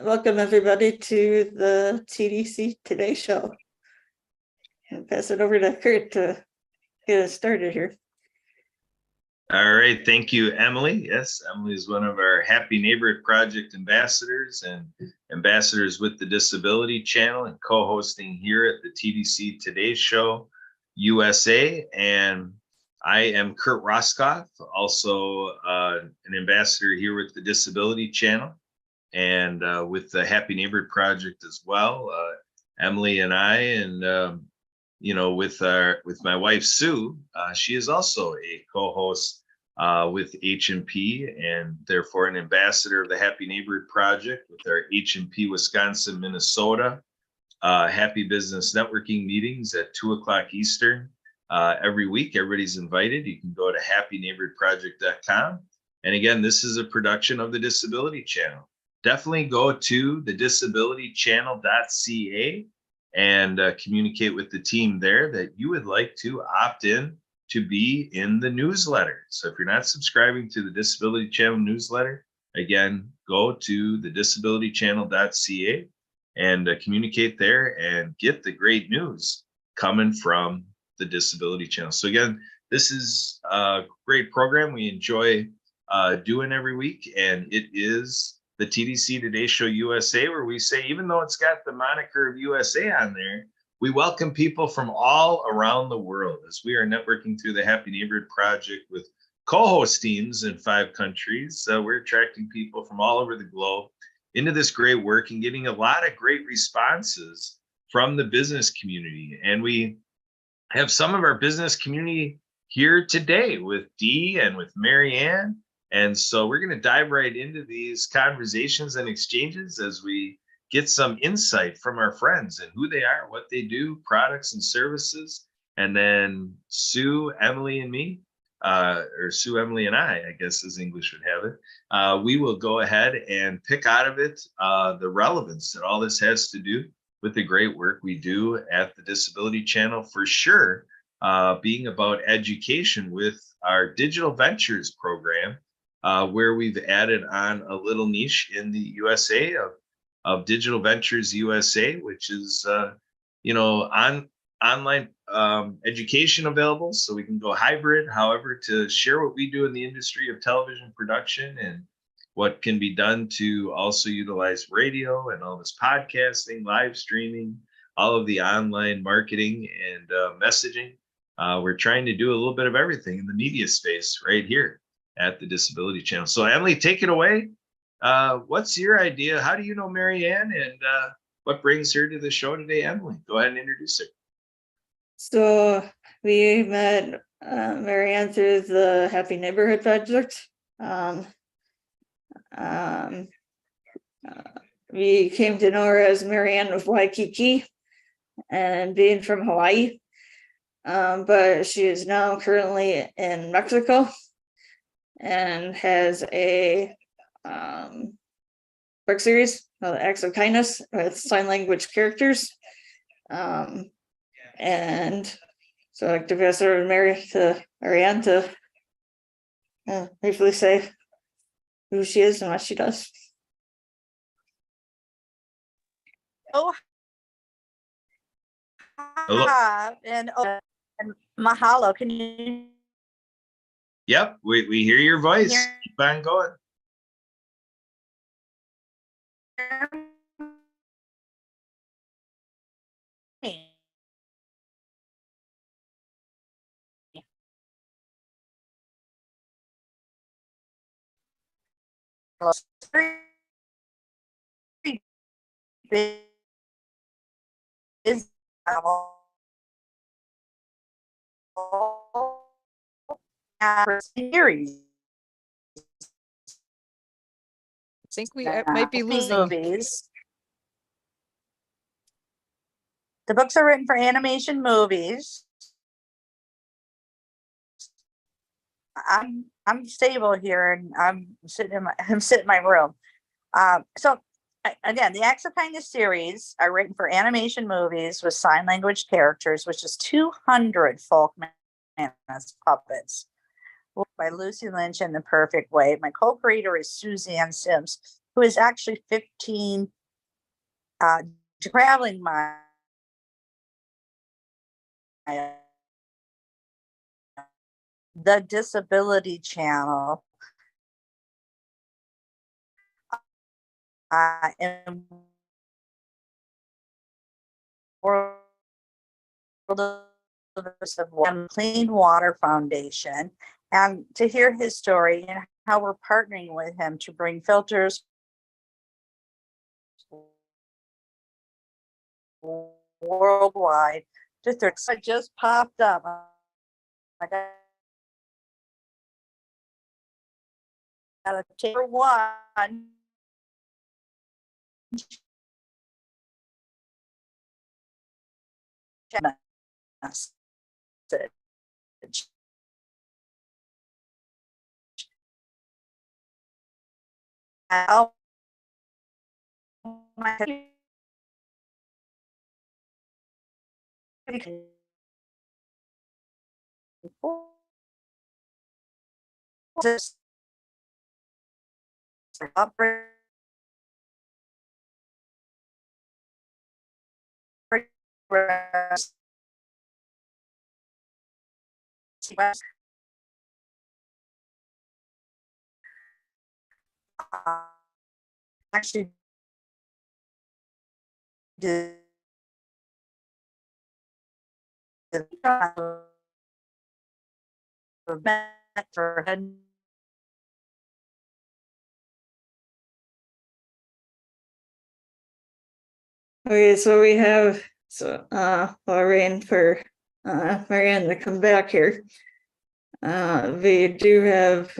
Welcome everybody to the TDC Today Show. I'll pass it over to Kurt to get us started here. All right, thank you, Emily. Yes, Emily is one of our Happy Neighborhood Project ambassadors and ambassadors with the Disability Channel and co-hosting here at the TDC Today Show USA. And I am Kurt Roskoff, also an ambassador here with the Disability Channel and with the Happy Neighborhood Project as well. Emily and I, and with my wife Sue, she is also a co-host with H&P and therefore an ambassador of the Happy Neighborhood Project with our H&P Wisconsin, Minnesota Happy Business Networking meetings at 2:00 Eastern every week. Everybody's invited. You can go to happyneighborhoodproject.com. And again, this is a production of the Disability Channel. Definitely go to the disabilitychannel.ca and communicate with the team there that you would like to opt in to be in the newsletter. So if you're not subscribing to the Disability Channel newsletter, again, go to the disabilitychannel.ca and communicate there and get the great news coming from the Disability Channel. So again, this is a great program we enjoy doing every week, and it is the TDC Today Show USA, where we say, even though it's got the moniker of USA on there, we welcome people from all around the world as we are networking through the Happy Neighborhood Project with co-host teams in 5 countries. We're attracting people from all over the globe into this great work and getting a lot of great responses from the business community. And we have some of our business community here today with Dee and with Marianne. And so we're going to dive right into these conversations and exchanges as we get some insight from our friends and who they are, what they do, products and services. And then Sue, Emily, and me, or Sue, Emily, and I guess as English would have it, we will go ahead and pick out of it the relevance that all this has to do with the great work we do at the Disability Channel, for sure, being about education with our Digital Ventures program, where we've added on a little niche in the USA of Digital Ventures USA, which is, online education available. So we can go hybrid, however, to share what we do in the industry of television production and what can be done to also utilize radio and all this podcasting, live streaming, all of the online marketing and messaging. We're trying to do a little bit of everything in the media space right here at the Disability Channel. So Emily, take it away. What's your idea? How do you know Marianne, and what brings her to the show today? Emily, go ahead and introduce her. So we met Marianne through the Happy Neighborhood Project. We came to know her as Marianne of Waikiki and being from Hawaii, but she is now currently in Mexico and has a book series called Acts of Kindness with sign language characters. And so I'd like to pass over to Marianne to briefly say who she is and what she does. Oh, Hello. and mahalo. Can you? Yep, we hear your voice. Keep on going. Series. I think we might be losing movies. The books are written for animation movies. I'm stable here, and I'm sitting in my room. So again, the Acts of Kindness series are written for animation movies with sign language characters, which is 200 folk puppets by Lucy Lynch in The Perfect Way. My co-creator is Suzanne Sims. who is actually 15 traveling miles. The Disability Channel and World of Clean Water Foundation, and to hear his story and how we're partnering with him to bring filters worldwide to 30. I just popped up. I gotta take one. Message. Oh my just actually did for head. Okay, so we have Lorraine for Marianne to come back here. We do have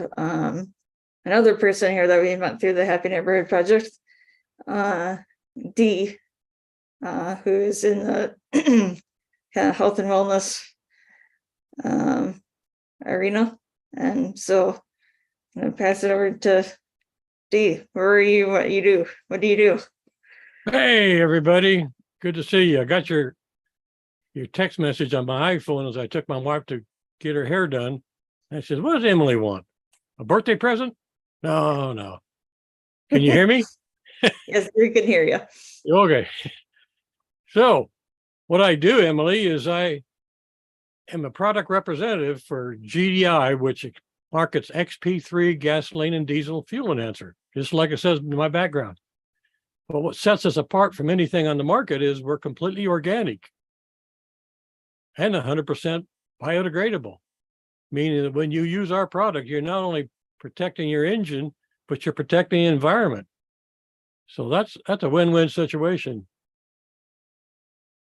another person here that we met through the Happy Neighborhood Project, Dee, who is in the kind of health and wellness arena. And so I'm gonna pass it over to Dee. Where are you? What you do? What do you do? Hey, everybody. Good to see you. I got your text message on my iPhone as I took my wife to get her hair done. And I said, what does Emily want? A birthday present? No. Can you hear me? Yes, we can hear you. Okay. So what I do, Emily, is I am a product representative for GDI, which markets XP3 gasoline and diesel fuel enhancer, just like it says in my background. But what sets us apart from anything on the market is we're completely organic and 100% biodegradable, meaning that when you use our product, you're not only protecting your engine, but you're protecting the environment. So that's a win-win situation.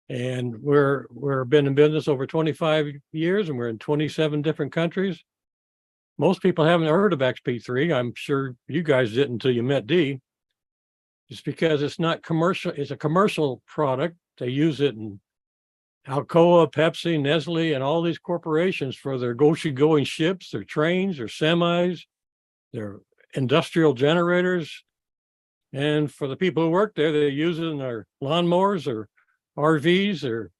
And we're been in business over 25 years, and we're in 27 different countries. Most people haven't heard of XP3. I'm sure you guys didn't until you met Dee. It's because it's not commercial. It's a commercial product. They use it in Alcoa, Pepsi, Nestle, and all these corporations for their ocean-going ships, their trains, their semis, their industrial generators. And for the people who work there, they use it in their lawnmowers or RVs or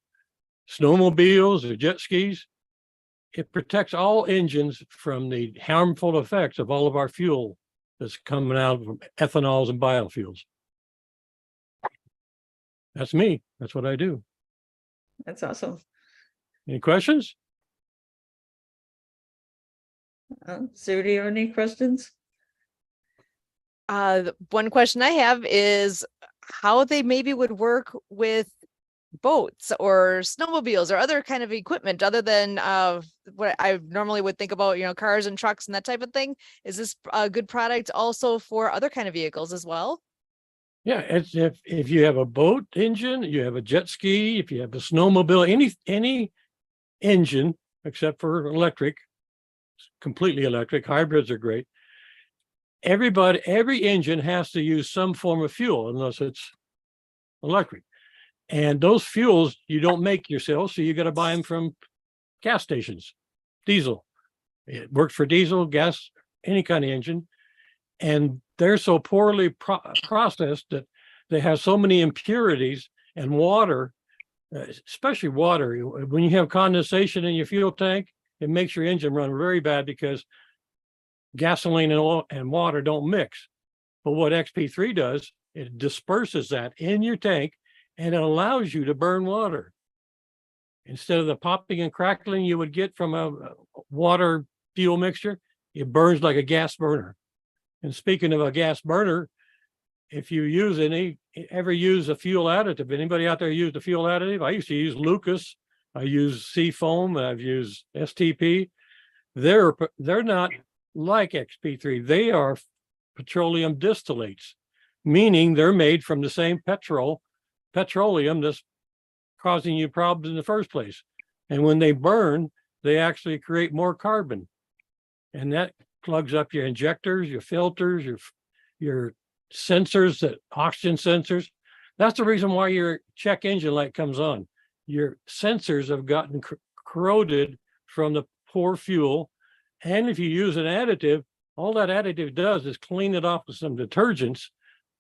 snowmobiles or jet skis. It protects all engines from the harmful effects of all of our fuel that's coming out from ethanols and biofuels. That's me. That's what I do. That's awesome. Any questions? Sue, do you have any questions? One question I have is how they maybe would work with boats or snowmobiles or other kind of equipment other than what I normally would think about, cars and trucks and that type of thing. Is this a good product also for other kind of vehicles as well? Yeah, it's if you have a boat engine, you have a jet ski, if you have a snowmobile, any engine except for electric, completely electric, hybrids are great. Every engine has to use some form of fuel unless it's electric. And those fuels you don't make yourself, so you got to buy them from gas stations. Diesel. It works for diesel, gas, any kind of engine. And they're so poorly processed that they have so many impurities, and water, especially water. When you have condensation in your fuel tank, it makes your engine run very bad because gasoline and oil and water don't mix. But what XP3 does, it disperses that in your tank and it allows you to burn water. Instead of the popping and crackling you would get from a water fuel mixture, it burns like a gas burner. And speaking of a gas burner, if you ever use a fuel additive, anybody out there use a fuel additive? I used to use Lucas. I use Seafoam. I've used STP. They're not like XP3. They are petroleum distillates, meaning they're made from the same petroleum that's causing you problems in the first place. And when they burn, they actually create more carbon. And that plugs up your injectors, your filters, your sensors, that oxygen sensors. That's the reason why your check engine light comes on. Your sensors have gotten corroded from the poor fuel. And if you use an additive, all that additive does is clean it off with some detergents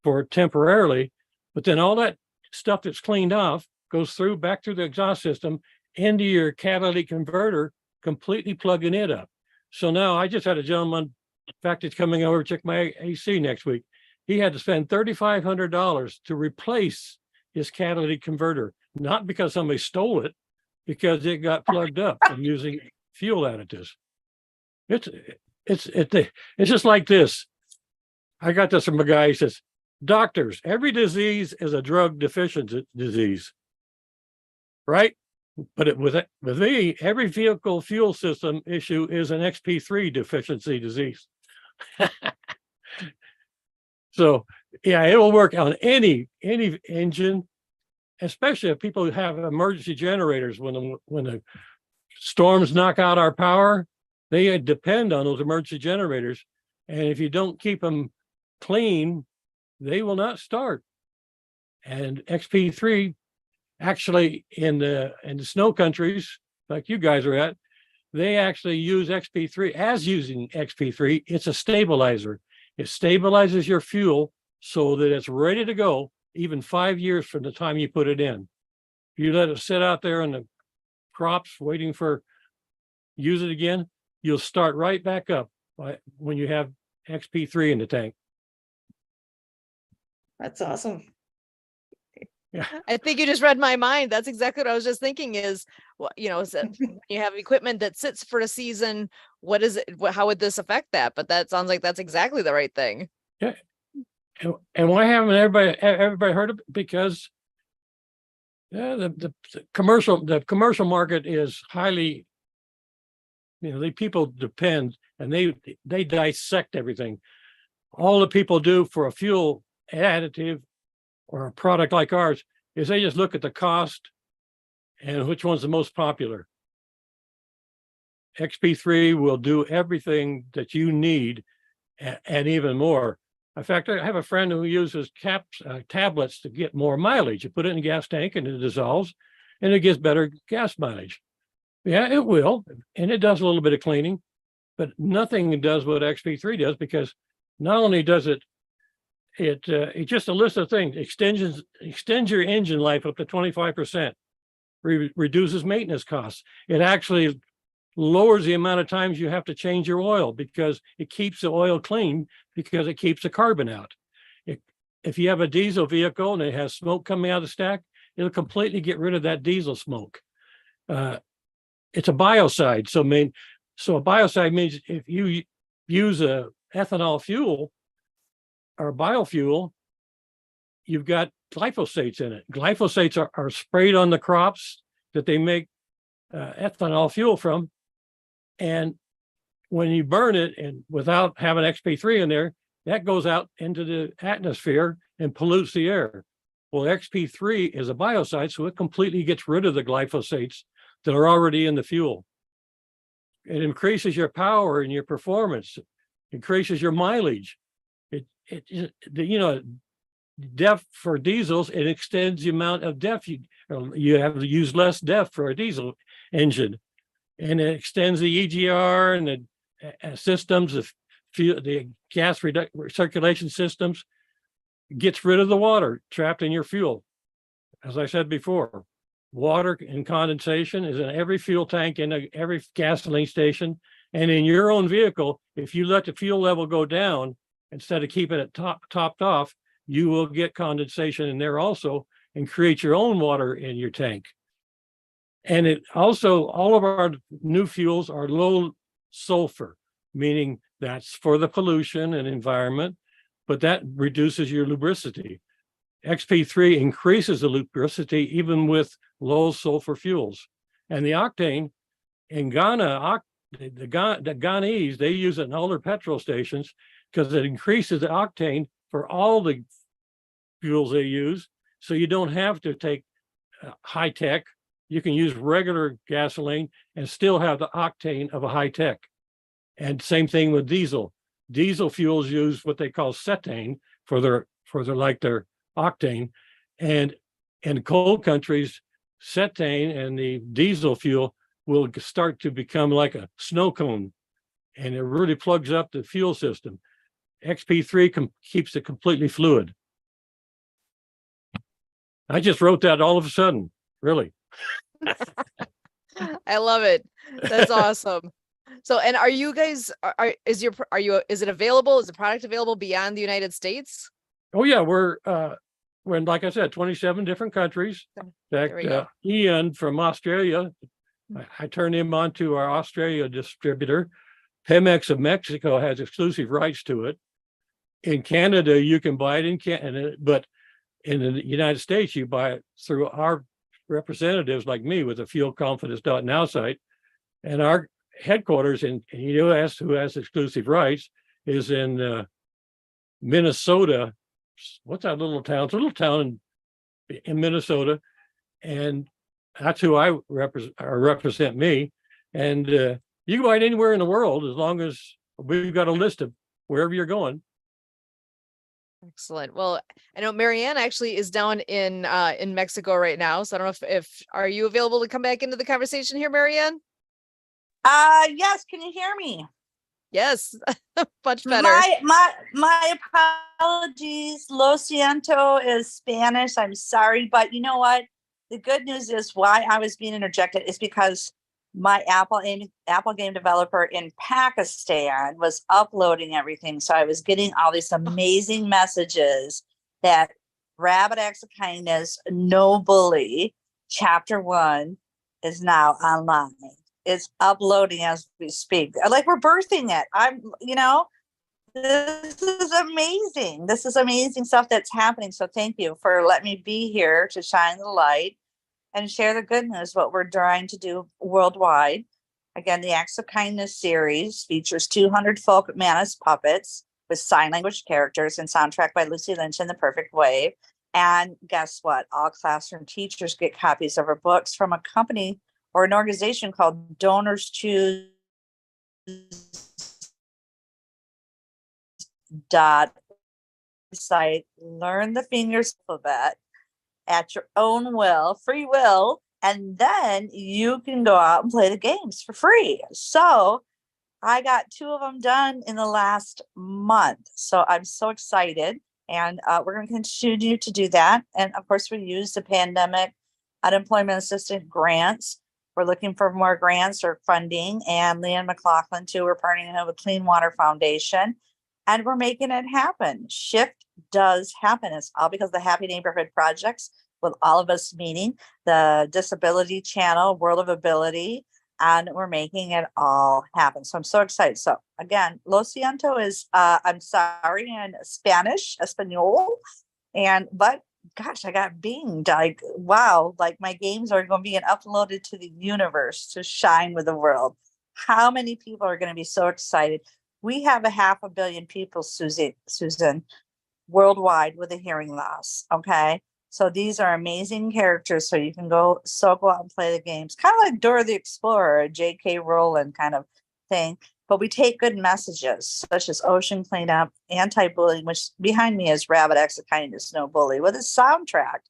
for temporarily, but then all that stuff that's cleaned off goes back through the exhaust system into your catalytic converter, completely plugging it up. So now I just had a gentleman, in fact, he's coming over to check my AC next week. He had to spend $3,500 to replace his catalytic converter, not because somebody stole it, because it got plugged up from using fuel additives. It's just like this. I got this from a guy. He says, doctors, every disease is a drug deficiency disease, right? But with me, every vehicle fuel system issue is an XP3 deficiency disease. So yeah, it will work on any engine, especially if people have emergency generators. When the storms knock out our power, they depend on those emergency generators. And if you don't keep them clean, they will not start. And XP3 actually in the snow countries like you guys are at, they actually use XP3 as using XP3. It's a stabilizer. It stabilizes your fuel so that it's ready to go even 5 years from the time you put it in. You let it sit out there in the crops waiting for use it again, you'll start right back up when you have XP3 in the tank. That's awesome. Yeah. I think you just read my mind. That's exactly what I was just thinking is, is that when you have equipment that sits for a season, what is it? How would this affect that? But that sounds like that's exactly the right thing. Yeah. And why haven't everybody heard of it? Because the commercial market is highly, the people depend and they dissect everything. All the people do for a fuel additive or a product like ours is they just look at the cost and which one's the most popular. XP3 will do everything that you need and even more. In fact, I have a friend who uses tablets to get more mileage. You put it in a gas tank and it dissolves and it gives better gas mileage. Yeah, it will. And it does a little bit of cleaning, but nothing does what XP3 does, because not only does it's just a list of things. Extends your engine life up to 25%, reduces maintenance costs. It actually lowers the amount of times you have to change your oil because it keeps the oil clean, because it keeps the carbon out. If you have a diesel vehicle and it has smoke coming out of the stack, it'll completely get rid of that diesel smoke. It's a biocide. So a biocide means if you use a ethanol fuel or biofuel, you've got glyphosates in it. Glyphosates are sprayed on the crops that they make ethanol fuel from. And when you burn it and without having XP3 in there, that goes out into the atmosphere and pollutes the air. Well, XP3 is a biocide, so it completely gets rid of the glyphosates that are already in the fuel. It increases your power and your performance, increases your mileage. DEF for diesels, it extends the amount of DEF you have to use less DEF for a diesel engine, and it extends the EGR and the systems, the gas recirculation systems, gets rid of the water trapped in your fuel. As I said before, water and condensation is in every fuel tank, in every gasoline station, and in your own vehicle. If you let the fuel level go down instead of keeping it topped off, you will get condensation in there also and create your own water in your tank. And it also, all of our new fuels are low sulfur, meaning that's for the pollution and environment, but that reduces your lubricity. XP3 increases the lubricity even with low sulfur fuels. And the octane in Ghana, the Ghanese, they use it in all their petrol stations because it increases the octane for all the fuels they use. So you don't have to take high tech. You can use regular gasoline and still have the octane of a high tech. And same thing with diesel. Diesel fuels use what they call cetane for their octane. And in cold countries, cetane and the diesel fuel will start to become like a snow cone, and it really plugs up the fuel system. XP3 keeps it completely fluid. I just wrote that all of a sudden, really. I love it. That's awesome. So, and are you guys, is it available? Is the product available beyond the United States? Oh yeah, we're in, like I said, 27 different countries. In fact, Ian from Australia, I turned him on to our Australia distributor. Pemex of Mexico has exclusive rights to it. In Canada, you can buy it in Canada, but in the United States, you buy it through our representatives like me with the fuelconfidence.now site. And our headquarters in the US, who has exclusive rights, is in Minnesota. What's that little town? It's a little town in Minnesota. And that's who I represent me. And you can buy it anywhere in the world as long as we've got a list of wherever you're going. Excellent. Well, I know Marianne actually is down in Mexico right now. So I don't know if are you available to come back into the conversation here, Marianne? Yes. Can you hear me? Yes, much better. My apologies. Lo siento is Spanish. I'm sorry, but you know what? The good news is why I was being interjected is because my Apple game developer in Pakistan was uploading everything. So I was getting all these amazing messages that Rabbit Acts of Kindness, No Bully, Chapter 1 is now online. It's uploading as we speak. Like we're birthing it. This is amazing. This is amazing stuff that's happening. So thank you for letting me be here to shine the light and share the good news, what we're trying to do worldwide. Again, the Acts of Kindness series features 200 folk Manus puppets with sign language characters and soundtrack by Lucy Lynch in the Perfect Way. And guess what? All classroom teachers get copies of our books from a company or an organization called Donors Choose site. Learn the fingers alphabet at your own will, free will, and then you can go out and play the games for free. So I got 2 of them done in the last month. So I'm so excited, and we're going to continue to do that. And of course, we use the pandemic unemployment assistance grants. We're looking for more grants or funding, and Leanne McLaughlin too. We're partnering with Clean Water Foundation, and we're making it happen. Shift does happen. It's all because of the Happy Neighborhood Projects, with all of us meeting the Disability Channel, World of Ability, and we're making it all happen. So I'm so excited. So again, Lo siento is, I'm sorry, in Spanish, Espanol, but gosh, I got binged. Like, wow, like my games are going to be uploaded to the universe to shine with the world. How many people are going to be so excited? We have 500 million people, Susan, worldwide with a hearing loss. Okay. So these are amazing characters. So you can go out and play the games, kind of like Dora the Explorer, a J.K. Rowling kind of thing. But we take good messages such as ocean cleanup, anti-bullying, which behind me is Rabbit Acts of Kindness, No Bully, with a soundtrack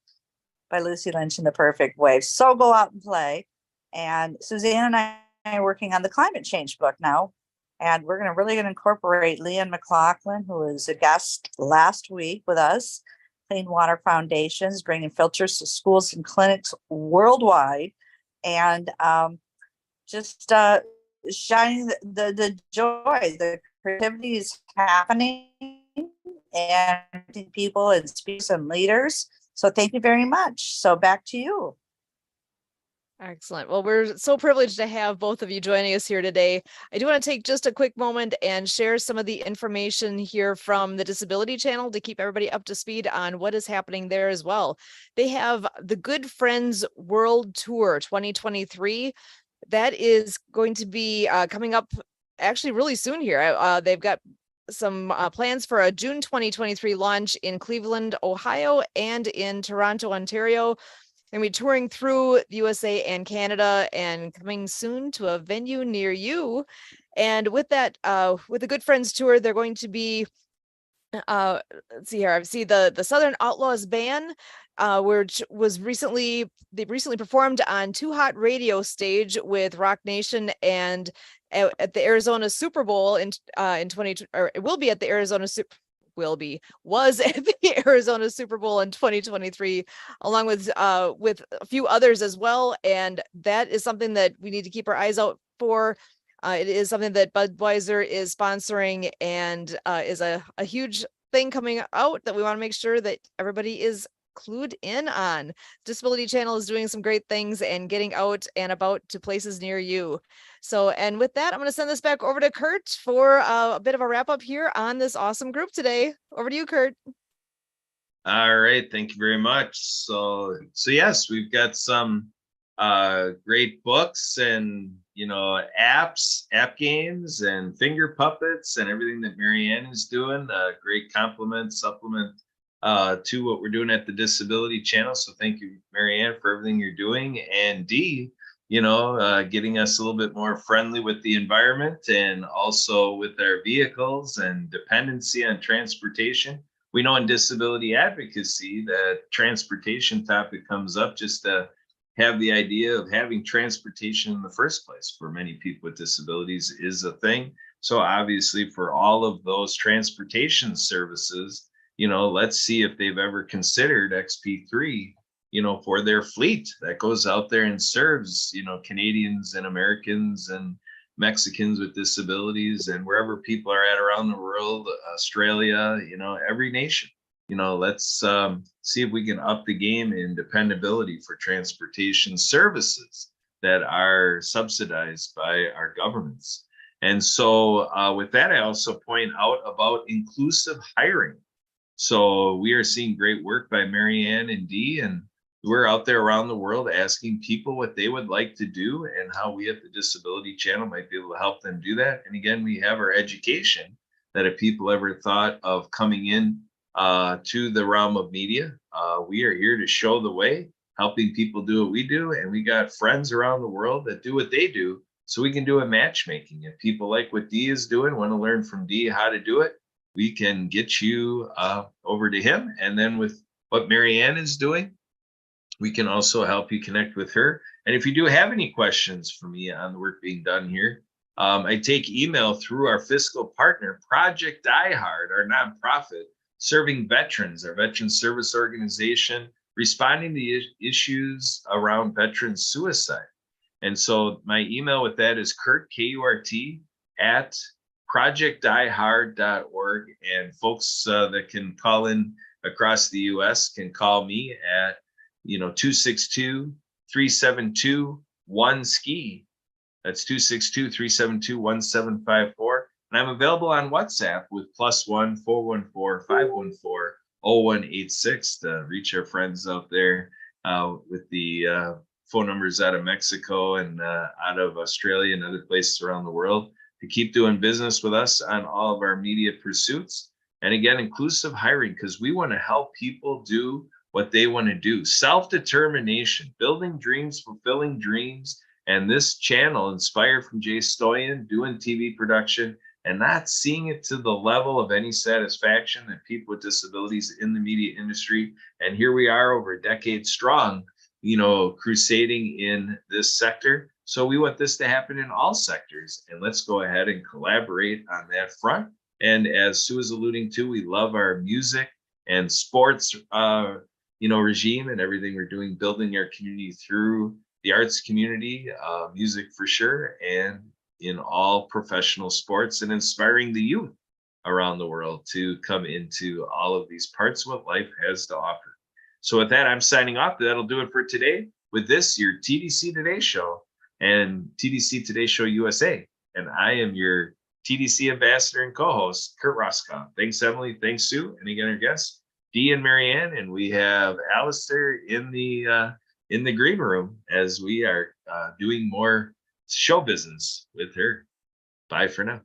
by Lucy Lynch in the Perfect Way. So go out and play. And Suzanne and I are working on the climate change book now. And we're going to incorporate Leanne McLaughlin, who was a guest last week with us, Clean Water Foundations, bringing filters to schools and clinics worldwide. And just shining the joy, the creativity is happening. and people and speakers and leaders. So thank you very much. So back to you. Excellent. Well, we're so privileged to have both of you joining us here today. I do want to take just a quick moment and share some of the information here from the Disability Channel to keep everybody up to speed on what is happening there as well. They have the Good Friends World Tour 2023. That is going to be coming up actually really soon here. They've got some plans for a June 2023 launch in Cleveland, Ohio, and in Toronto, Ontario. And we're touring through the USA and Canada and coming soon to a venue near you. And with that, with the Good Friends Tour, they're going to be, let's see here, I see the Southern Outlaws Band, which they recently performed on Too Hot Radio stage with Rock Nation and at the Arizona Super Bowl in 20, or it will be at the Arizona was at the Arizona Super Bowl in 2023, along with a few others as well. And that is something that we need to keep our eyes out for. It is something that Budweiser is sponsoring and is a huge thing coming out that we want to make sure that everybody is clued in on. Disability Channel is doing some great things and getting out and about to places near you. So, and with that, I'm going to send this back over to Kurt for a bit of a wrap up here on this awesome group today. Over to you, Kurt. All right, thank you very much. So yes, we've got some great books and app games and finger puppets and everything that Marianne is doing. Great supplement to what we're doing at the Disability Channel. So thank you, Marianne, for everything you're doing. And Dee, getting us a little bit more friendly with the environment and also with our vehicles and dependency on transportation. We know in disability advocacy that transportation topic comes up just to have the idea of having transportation in the first place for many people with disabilities is a thing. So obviously for all of those transportation services, let's see if they've ever considered XP3, for their fleet that goes out there and serves, Canadians and Americans and Mexicans with disabilities and wherever people are at around the world, Australia, every nation. Let's see if we can up the game in dependability for transportation services that are subsidized by our governments. And so with that, I also point out about inclusive hiring. So we are seeing great work by Marianne and Dee, and we're out there around the world asking people what they would like to do and how we at the Disability Channel might be able to help them do that. And again, we have our education that if people ever thought of coming in to the realm of media, we are here to show the way, helping people do what we do. And we got friends around the world that do what they do. So we can do a matchmaking. If people like what Dee is doing, want to learn from Dee how to do it, we can get you over to him. And then with what Marianne is doing, we can also help you connect with her. And if you do have any questions for me on the work being done here, I take email through our fiscal partner, Project Die Hard, our nonprofit, serving veterans, our veteran service organization, responding to issues around veteran suicide. And so my email with that is Kurt, K-U-R-T, at projectdiehard.org. And folks that can call in across the US can call me at 262-372-1SKI. That's 262-372-1754. And I'm available on WhatsApp with +1 414-514-0186 to reach our friends out there with the phone numbers out of Mexico and out of Australia and other places around the world to keep doing business with us on all of our media pursuits. And again, inclusive hiring, because we want to help people do what they want to do. Self-determination, building dreams, fulfilling dreams. And this channel, inspired from Jay Stoyan, doing TV production and not seeing it to the level of any satisfaction that people with disabilities in the media industry. And here we are over a decade strong, crusading in this sector. So we want this to happen in all sectors. And let's go ahead and collaborate on that front. And as Sue is alluding to, we love our music and sports regime and everything we're doing, building our community through the arts community, music for sure, and in all professional sports and inspiring the youth around the world to come into all of these parts of what life has to offer. So with that, I'm signing off. That'll do it for today. With this, your TDC Today Show and TDC Today Show USA. And I am your TDC ambassador and co-host, Kurt Roskoff. Thanks, Emily. Thanks, Sue. And again, our guests, Dee and Marianne. And we have Alistair in the green room as we are doing more show business with her. Bye for now.